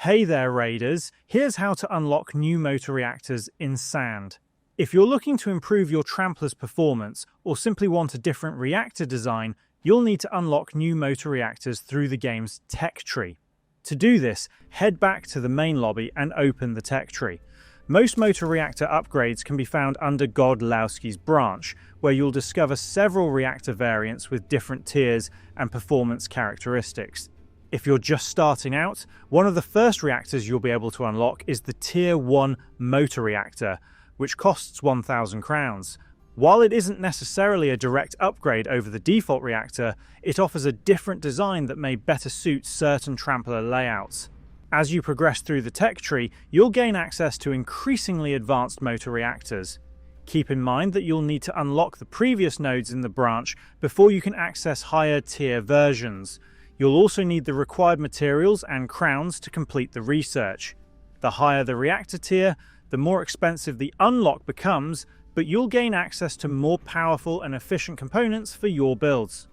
Hey there, Raiders! Here's how to unlock new motor reactors in Sand. If you're looking to improve your Trampler's performance or simply want a different reactor design, you'll need to unlock new motor reactors through the game's tech tree. To do this, head back to the main lobby and open the tech tree. Most motor reactor upgrades can be found under Godlowski's branch, where you'll discover several reactor variants with different tiers and performance characteristics. If you're just starting out, one of the first reactors you'll be able to unlock is the Tier 1 Motor Reactor, which costs 1,000 crowns. While it isn't necessarily a direct upgrade over the default reactor, it offers a different design that may better suit certain Trampler layouts. As you progress through the tech tree, you'll gain access to increasingly advanced motor reactors. Keep in mind that you'll need to unlock the previous nodes in the branch before you can access higher tier versions. You'll also need the required materials and crowns to complete the research. The higher the reactor tier, the more expensive the unlock becomes, but you'll gain access to more powerful and efficient components for your builds.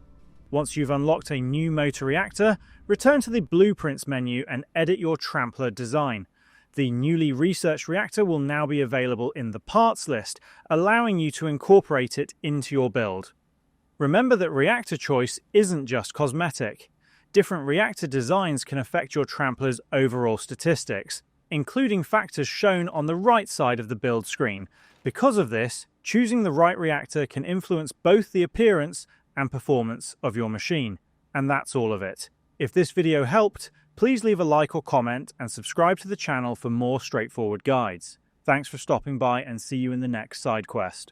Once you've unlocked a new motor reactor, return to the Blueprints menu and edit your Trampler design. The newly researched reactor will now be available in the parts list, allowing you to incorporate it into your build. Remember that reactor choice isn't just cosmetic. Different reactor designs can affect your Trampler's overall statistics, including factors shown on the right side of the build screen. Because of this, choosing the right reactor can influence both the appearance and performance of your machine. And that's all of it. If this video helped, please leave a like or comment and subscribe to the channel for more straightforward guides. Thanks for stopping by and see you in the next side quest.